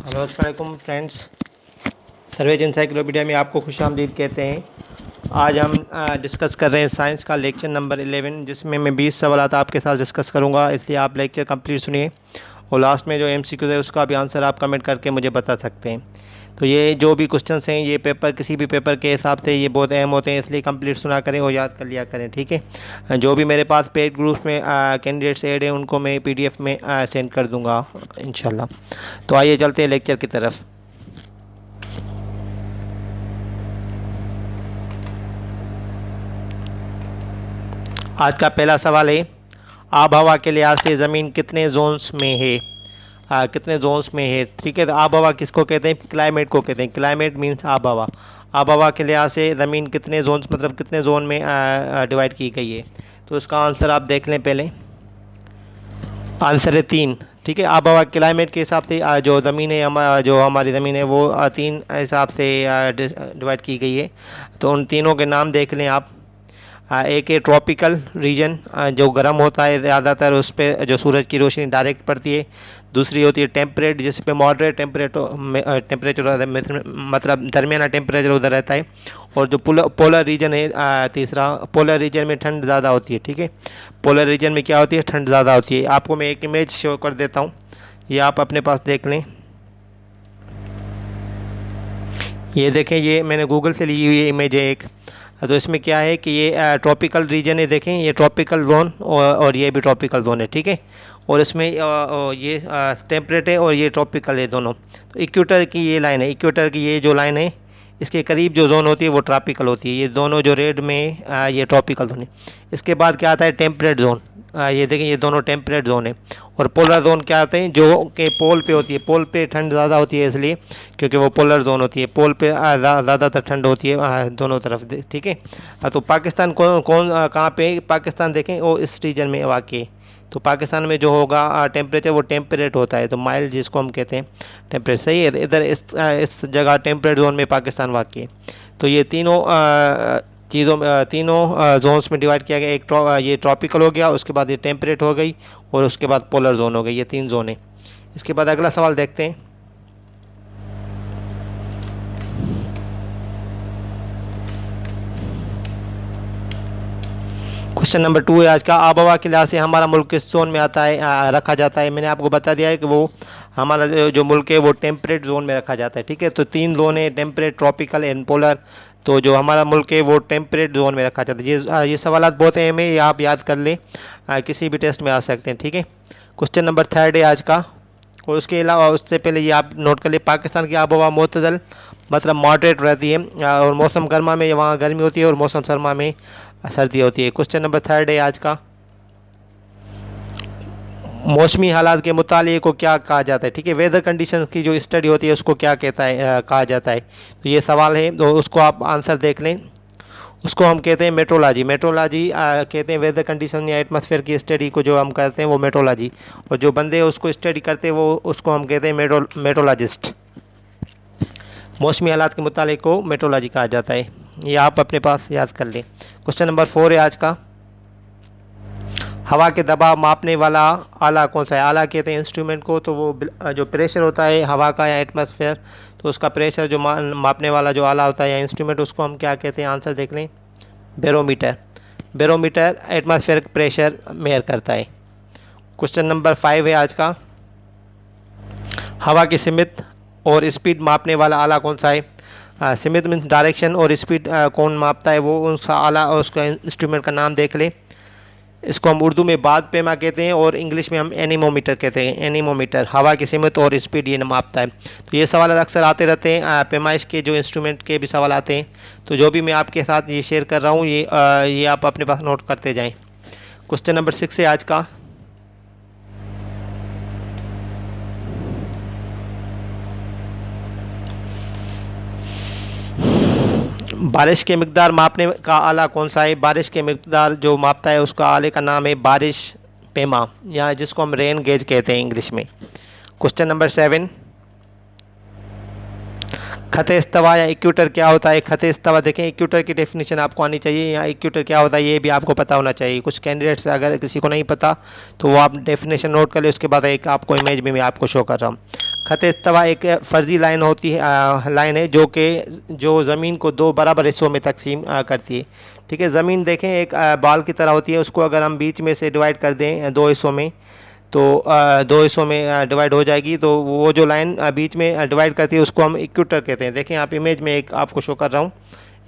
Hello अस्सलाम वालेकुम friends, surveys encyclopedia में आपको खुशामदीद कहते हैं। आज हम डिस्कस कर रहे हैं साइंस का लेक्चर नंबर 11, जिसमें मैं 20 सवालात आपके साथ डिस्कस करूंगा, इसलिए आप लेक्चर कंप्लीट सुनिए और लास्ट में जो MCQ है उसका भी आंसर आप कमेंट करके मुझे बता सकते हैं। तो ये जो भी क्वेश्चंस हैं ये पेपर किसी भी पेपर के हिसाब से ये बहुत अहम होते हैं, इसलिए कंप्लीट सुना करें और याद कर लिया करें, ठीक है। जो भी मेरे पास पेड ग्रुप में कैंडिडेट्स ऐड हैं उनको मैं PDF में सेंड कर दूंगा इंशाल्लाह। तो आइए चलते हैं लेक्चर की तरफ। आज का पहला सवाल है, आब हवा के लिहाज से ज़मीन कितने जोन्स में है? कितने जोन्स में है, ठीक है। तो आब हवा किसको कहते हैं? क्लाइमेट को कहते हैं। क्लाइमेट मीन्स आब हवा। आब हवा के लिहाज से ज़मीन कितने जोन्स मतलब कितने जोन में डिवाइड की गई है? तो इसका आंसर आप देख लें पहले। आंसर है 3, ठीक है। आब हवा क्लाइमेट के हिसाब से जो ज़मीन है जो हमारी ज़मीन है वो 3 हिसाब से डिवाइड की गई है। तो उन तीनों के नाम देख लें आप। एक है ट्रॉपिकल रीजन, जो गर्म होता है ज़्यादातर, उस पर जो सूरज की रोशनी डायरेक्ट पड़ती है। दूसरी होती है टेम्परेट, जिस पे मॉडरेट टेम्परेचर मतलब दरमियाना टेम्परेचर उधर रहता है। और जो पोलर रीजन है तीसरा, पोलर रीजन में ठंड ज़्यादा होती है, ठीक है। पोलर रीजन में क्या होती है? ठंड ज़्यादा होती है। आपको मैं एक इमेज शो कर देता हूँ, ये आप अपने पास देख लें। ये देखें, ये मैंने गूगल से ली हुई इमेज है एक। तो इसमें क्या है कि ये ट्रॉपिकल रीजन है, देखें ये ट्रॉपिकल जोन और ये भी ट्रॉपिकल जोन है, ठीक है। और इसमें ये टेम्परेट है और ये ट्रॉपिकल है दोनों। तो इक्वेटर की ये लाइन है, इक्वेटर की ये जो लाइन है इसके करीब जो जोन होती है वो ट्रॉपिकल होती है। ये दोनों जो रेड में ये ट्रॉपिकल जोन है। इसके बाद क्या आता है? Temperate zone. ये देखें ये दोनों टेम्परेट जोन है। और पोलर जोन क्या होते हैं? जो कि पोल पे होती है। पोल पे ठंड ज़्यादा होती है इसलिए क्योंकि वो पोलर जोन होती है। पोल पे ज़्यादातर ठंड होती है दोनों तरफ, ठीक है। तो पाकिस्तान कहाँ पे? पाकिस्तान देखें वो इस रीजन में वाक़ई है। तो पाकिस्तान में जो होगा टेम्परेचर वो टेम्परेट होता है, तो माइल्ड जिसको हम कहते हैं टेम्परेचर, सही है। इधर इस जगह टेम्परेट जोन में पाकिस्तान वाक़ई है। तो ये तीनों तीनों जोन्स में डिवाइड किया गया। एक ये ट्रॉपिकल हो गया, उसके बाद ये टेम्परेट हो गई और उसके बाद पोलर जोन हो गई। ये 3 जोन है। इसके बाद अगला सवाल देखते हैं। क्वेश्चन नंबर 2 है आज का, आब हवा के लिहाज से हमारा मुल्क किस जोन में आता है रखा जाता है? मैंने आपको बता दिया है कि वो हमारा जो मुल्क है वो टेम्परेट जोन में रखा जाता है, ठीक है। तो 3 जोन है, टेम्परेट, ट्रॉपिकल एंड पोलर। तो जो हमारा मुल्क है वो टेम्परेट जोन में रखा जाता है। ये सवाल बहुत अहम है, ये आप याद कर लें, किसी भी टेस्ट में आ सकते हैं, ठीक है। क्वेश्चन नंबर 3 है आज का। और उसके अलावा उससे पहले ये आप नोट कर ले, पाकिस्तान की आब हवा मोतदल मतलब मॉडरेट रहती है। और मौसम गर्मा में वहाँ गर्मी होती है और मौसम सरमा में सर्दी होती है। क्वेश्चन नंबर 3 है आज का, मौसमी हालात के मुताले को क्या कहा जाता है? ठीक है, वेदर कंडीशंस की जो स्टडी होती है उसको क्या कहा जाता है? तो ये सवाल है, तो उसको आप आंसर देख लें। उसको हम कहते हैं मेट्रोलॉजी। मेट्रोलॉजी कहते हैं वेदर कंडीशन या एटमॉस्फेयर की स्टडी को जो हम करते हैं वो मेट्रोलॉजी। और जो बंदे उसको स्टडी करते हैं वो उसको हम कहते हैं मेट्रोलॉजिस्ट। मौसमी हालात के मुतालिक को मेट्रोलॉजी कहा जाता है। ये आप अपने पास याद कर लें। क्वेश्चन नंबर 4 है आज का, हवा के दबाव मापने वाला आला कौन सा है? आला कहते हैं इंस्ट्रूमेंट को। तो वो जो प्रेशर होता है हवा का या एटमॉस्फेयर, तो उसका प्रेशर जो मापने वाला जो आला होता है या इंस्ट्रूमेंट, उसको हम क्या कहते हैं? आंसर देख लें, barometer. Barometer atmospheric pressure mayor करता है। क्वेश्चन नंबर 5 है आज का, हवा की सीमित और स्पीड मापने वाला आला कौन सा है? सीमित मीन्स डायरेक्शन और स्पीड कौन मापता है? वो उसका आला और उसका इंस्ट्रूमेंट का नाम देख लें। इसको हम उर्दू में बाद पैमा कहते हैं और इंग्लिश में हम एनीमोमीटर कहते हैं। एनीमोमीटर हवा की सीमित और स्पीड ये मापता है। तो ये सवाल अक्सर आते रहते हैं, पैमाइश के जो इंस्ट्रूमेंट के भी सवाल आते हैं। तो जो भी मैं आपके साथ ये शेयर कर रहा हूँ ये आप अपने पास नोट करते जाएँ। क्वेश्चन नंबर 6 है आज का, बारिश के मिकदार मापने का आला कौन सा है? बारिश के मिकदार जो मापता है उसका आले का नाम है बारिश पैमा, या जिसको हम रेन गेज कहते हैं इंग्लिश में। क्वेश्चन नंबर 7, खते इस्तवा या इक्वेटर क्या होता है? खते इस्तवा देखें, इक्वेटर की डेफिनेशन आपको आनी चाहिए, या इक्वेटर क्या होता है ये भी आपको पता होना चाहिए। कुछ कैंडिडेट्स अगर किसी को नहीं पता तो वो आप डेफिनेशन नोट कर ले, उसके बाद एक आपको इमेज में मैं आपको शो कर रहा हूँ। ख़त इस्तवा एक फ़र्ज़ी लाइन होती है, लाइन है जो ज़मीन को दो बराबर हिस्सों में तकसीम करती है। ठीक है, ज़मीन देखें एक बॉल की तरह होती है, उसको अगर हम बीच में से डिवाइड कर दें दो हिस्सों में, तो दो हिस्सों में डिवाइड हो जाएगी। तो वो जो लाइन बीच में डिवाइड करती है उसको हम इक्वेटर कहते हैं। देखें आप इमेज में एक आपको शो कर रहा हूँ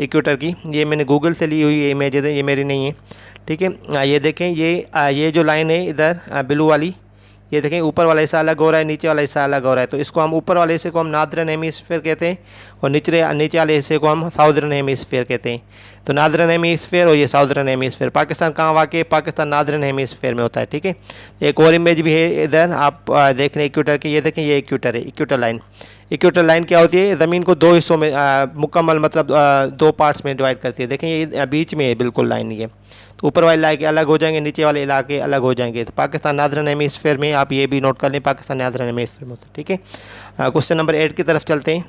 इक्वेटर की, ये मैंने गूगल से ली हुई इमेज है, ये मेरी नहीं है। ठीक है, ये देखें ये जो लाइन है इधर ब्लू वाली, ये देखें ऊपर वाला हिस्सा अलग हो रहा है, नीचे वाला हिस्सा अलग हो रहा है। तो इसको हम ऊपर वाले हिस्से को हम नादरन हेमिस्फीयर कहते हैं और नीचे वाले हिस्से को हम साउदर्न हेमिस्फीयर कहते हैं। तो नादरन हेमिस्फीयर और ये साउदर्न हेमिस्फीयर, पाकिस्तान कहाँ वाक़, पाकिस्तान नादरन हेमिस्फीयर में होता है। ठीक है, एक और इमेज भी है इधर आप देख रहे हैं इक्वेटर की, ये देखें ये इक्वेटर है, इक्वेटर लाइन। इक्वेटर लाइन क्या होती है, ज़मीन को दो हिस्सों में मुकम्मल मतलब दो पार्ट्स में डिवाइड करती है। देखें ये बीच में है बिल्कुल लाइन ये, तो ऊपर वाले इलाके अलग हो जाएंगे, नीचे वाले इलाके अलग हो जाएंगे। तो पाकिस्तान नादरन हेमिस्फीयर में, आप ये भी नोट कर लें, पाकिस्तान नादरन हेमिस्फीयर में होता है। ठीक है, क्वेश्चन नंबर 8 की तरफ चलते हैं।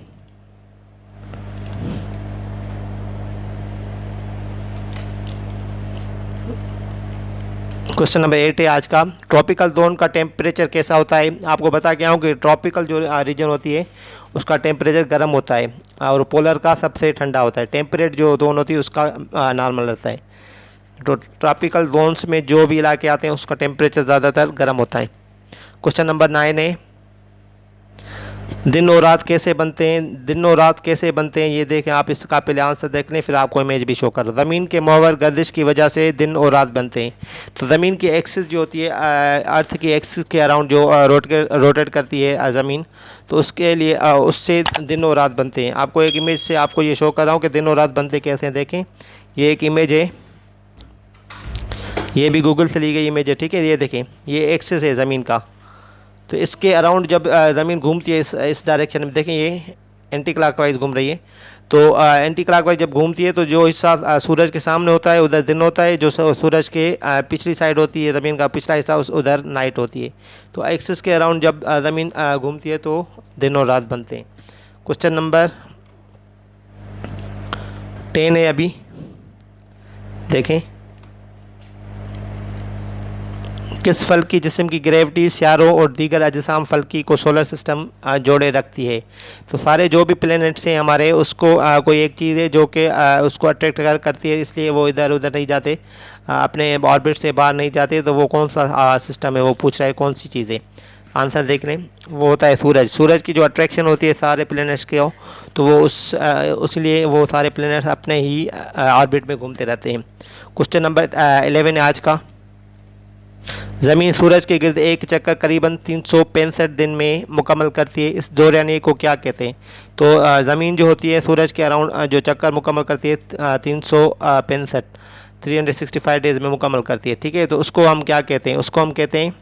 क्वेश्चन नंबर 8 है आज का, ट्रॉपिकल जोन का टेम्परेचर कैसा होता है। आपको बता के आऊँ कि ट्रॉपिकल जो रीजन होती है उसका टेम्परेचर गर्म होता है और पोलर का सबसे ठंडा होता है। टेम्परेट जो जोन होती है उसका नॉर्मल रहता है। तो ट्रॉपिकल जोन्स में जो भी इलाके आते हैं उसका टेम्परेचर ज़्यादातर गर्म होता है। क्वेश्चन नंबर 9 है, दिन और रात कैसे बनते हैं। दिन और रात कैसे बनते हैं ये देखें आप, इसका पहले आंसर देख लें फिर आपको इमेज भी शो कर। ज़मीन के महवर गर्दिश की वजह से दिन और रात बनते हैं। तो ज़मीन की एक्सिस जो होती है अर्थ की एक्सिस के अराउंड जो रोटेट करती है ज़मीन, तो उसके लिए उससे दिन और रात बनते हैं। आपको एक इमेज से आपको ये शो कर रहा हूँ कि दिन और रात बनते कैसे हैं। देखें ये एक इमेज है, ये भी गूगल से ली गई इमेज है। ठीक है, ये देखें ये एक्सिस है ज़मीन का, तो इसके अराउंड जब ज़मीन घूमती है इस डायरेक्शन में, देखें ये एंटी क्लॉकवाइज घूम रही है। तो एंटी क्लॉकवाइज जब घूमती है तो जो हिस्सा सूरज के सामने होता है उधर दिन होता है, जो सूरज के पिछली साइड होती है ज़मीन का पिछला हिस्सा उधर नाइट होती है। तो एक्सिस के अराउंड जब ज़मीन घूमती है तो दिन और रात बनते हैं। क्वेश्चन नंबर 10 है अभी, देखें किस फल्की जिस्म की ग्रेविटी सियारों और दीगर अजसाम फल्की को सोलर सिस्टम जोड़े रखती है। तो सारे जो भी प्लैनेट्स हैं हमारे, उसको कोई एक चीज़ है जो कि उसको अट्रैक्ट करती है, इसलिए वो इधर उधर नहीं जाते, अपने ऑर्बिट से बाहर नहीं जाते। तो वो कौन सा सिस्टम है, वो पूछ रहा है कौन सी चीज़ है। आंसर देख लें, वो होता है सूरज। सूरज की जो अट्रैक्शन होती है सारे प्लैनेट्स के हो, तो वो उसलिए वो सारे प्लैनेट्स अपने ही ऑर्बिट में घूमते रहते हैं। क्वेश्चन नंबर 11 है आज का, ज़मीन सूरज के गिर्द एक चक्कर करीबन 365 दिन में मुकम्मल करती है, इस दौरानिए को क्या कहते हैं। तो ज़मीन जो होती है सूरज के अराउंड जो चक्कर मुकम्मल करती है 365 365 डेज़ में मुकम्मल करती है। ठीक है, तो उसको हम क्या कहते हैं, उसको हम कहते हैं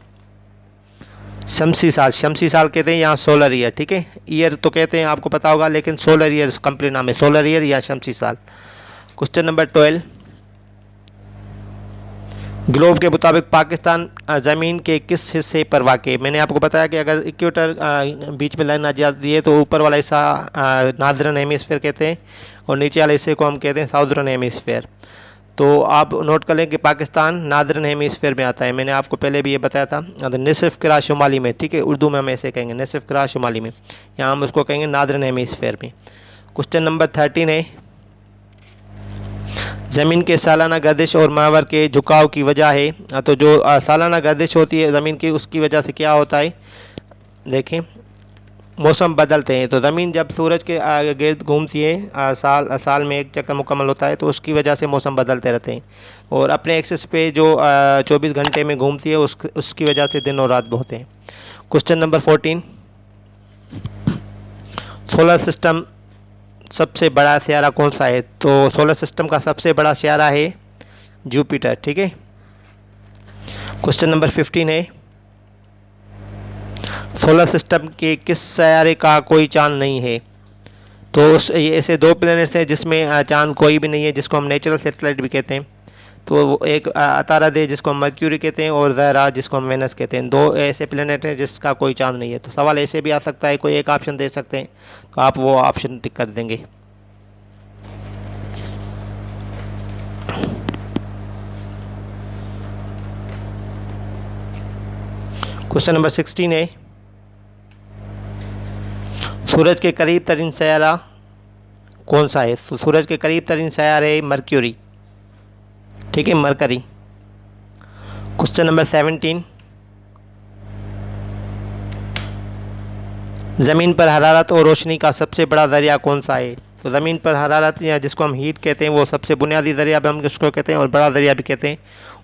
शमसी साल। शमसी साल कहते हैं या सोलर ईयर। ठीक है, ईयर तो कहते हैं आपको पता होगा, लेकिन सोलर ईयर कंप्लीट नाम है, सोलर ईयर या शमसी साल। क्वेश्चन नंबर 12, ग्लोब के मुताबिक पाकिस्तान ज़मीन के किस हिस्से पर वाक़ है। मैंने आपको बताया कि अगर इक्वेटर बीच में लाइन आ जाती है तो ऊपर वाला हिस्सा नादरन हेमिस्फीयर कहते हैं और नीचे वाले हिस्से को हम कहते हैं साउदर्न हेमिस्फीयर। तो आप नोट कर लें कि पाकिस्तान नादरन हेमिस्फीयर में आता है। मैंने आपको पहले भी ये बताया था, निसफ किरा शुमाली में। ठीक है, उर्दू में हम ऐसे कहेंगे निसफ किरा शुमाली में, यहाँ हम उसको कहेंगे नादरन हेमिस्फीयर में। क्वेश्चन नंबर 13 है, ज़मीन के सालाना गर्दिश और महवर के झुकाव की वजह है। तो जो सालाना गर्दिश होती है ज़मीन की, उसकी वजह से क्या होता है, देखें मौसम बदलते हैं। तो ज़मीन जब सूरज के गिर्द घूमती है, साल में एक चक्कर मुकम्मल होता है, तो उसकी वजह से मौसम बदलते रहते हैं। और अपने एक्सिस पे जो 24 घंटे में घूमती है उसकी वजह से दिन और रात होते हैं। क्वेश्चन नंबर 14, सोलर सिस्टम सबसे बड़ा सियारा कौन सा है। तो सोलर सिस्टम का सबसे बड़ा सियारा है जुपिटर। ठीक है, क्वेश्चन नंबर 15 है, सोलर सिस्टम के किस सियारे का कोई चांद नहीं है। तो ऐसे दो प्लैनेट्स हैं जिसमें चांद कोई भी नहीं है, जिसको हम नेचुरल सैटेलाइट भी कहते हैं। तो एक अतारद है जिसको हम मर्क्यूरी कहते हैं और ज़हरा जिसको हम वेनस कहते हैं। दो ऐसे प्लैनेट हैं जिसका कोई चांद नहीं है। तो सवाल ऐसे भी आ सकता है, कोई एक ऑप्शन दे सकते हैं, तो आप वो ऑप्शन टिक कर देंगे। क्वेश्चन नंबर 16 है, सूरज के करीब तरीन सैयारा कौन सा है? तो सूरज के करीब तरीन सैयारा है मर्क्यूरी, ठीक है, मरकरी। क्वेश्चन नंबर 17, ज़मीन पर हरारत और रोशनी का सबसे बड़ा दरिया कौन सा है? तो ज़मीन पर हरारत या जिसको हम हीट कहते हैं वो सबसे बुनियादी दरिया भी हम उसको कहते हैं, और बड़ा दरिया भी कहते हैं,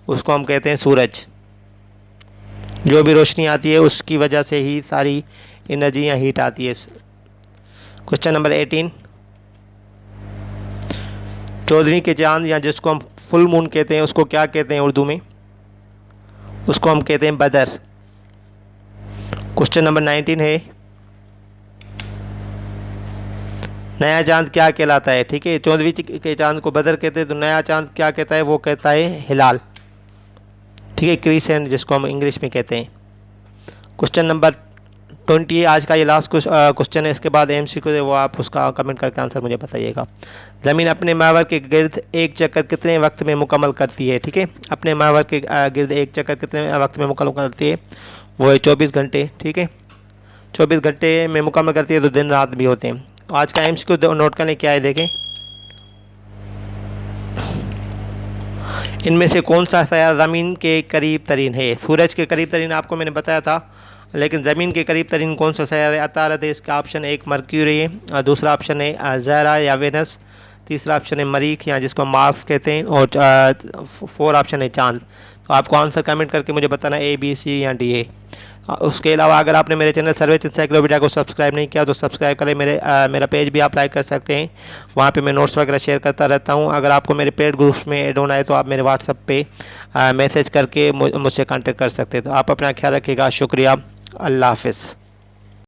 उसको हम कहते हैं सूरज। जो भी रोशनी आती है उसकी वजह से ही सारी एनर्जी या हीट आती है। क्वेश्चन नंबर 18, 14वीं के चांद या जिसको हम फुल मून कहते हैं उसको क्या कहते हैं उर्दू में? उसको हम कहते हैं बदर। क्वेश्चन नंबर 19 है, नया चांद क्या कहलाता है? ठीक है, 14वीं के चांद को बदर कहते हैं, तो नया चांद क्या कहता है? वो कहता है हिलाल, ठीक है, क्रीसेंट जिसको हम इंग्लिश में कहते हैं। क्वेश्चन नंबर 20 आज का ये लास्ट क्वेश्चन है, इसके बाद MCQ है, वो आप उसका कमेंट करके आंसर मुझे बताइएगा। ज़मीन अपने महवर के गिर्द एक चक्कर कितने वक्त में मुकम्मल करती है? ठीक है, अपने महवर के गिर्द एक चक्कर कितने वक्त में मुकम्मल करती है? वो है 24 घंटे, ठीक है, 24 घंटे में मुकम्मल करती है, तो दिन रात भी होते हैं। आज का MCQ नोट करने क्या है, देखें, इनमें से कौन सा सैयारा ज़मीन के करीब तरीन है? सूरज के करीब तरीन आपको मैंने बताया था, लेकिन ज़मीन के करीब तरीन कौन सा सैयारा अतारत है? इसका ऑप्शन एक मर्क्यूरी है, दूसरा ऑप्शन है ज़हरा या वेनस, तीसरा ऑप्शन है मरीख या जिसको मार्स कहते हैं, और 4 ऑप्शन है चांद। तो आपको आंसर कमेंट करके मुझे बताना A, B, C या D है। उसके अलावा अगर आपने मेरे चैनल सर्वेज एनसाइक्लोपीडिया को सब्सक्राइब नहीं किया तो सब्सक्राइब करें। मेरा पेज भी आप लाइक कर सकते हैं, वहाँ पे मैं नोट्स वगैरह शेयर करता रहता हूँ। अगर आपको मेरे पेड ग्रुप्स में ऐड होना है तो आप मेरे व्हाट्सएप पे मैसेज करके मुझसे कांटेक्ट कर सकते हैं। तो आप अपना ख्याल रखिएगा, शुक्रिया, अल्लाह हाफ़िज़।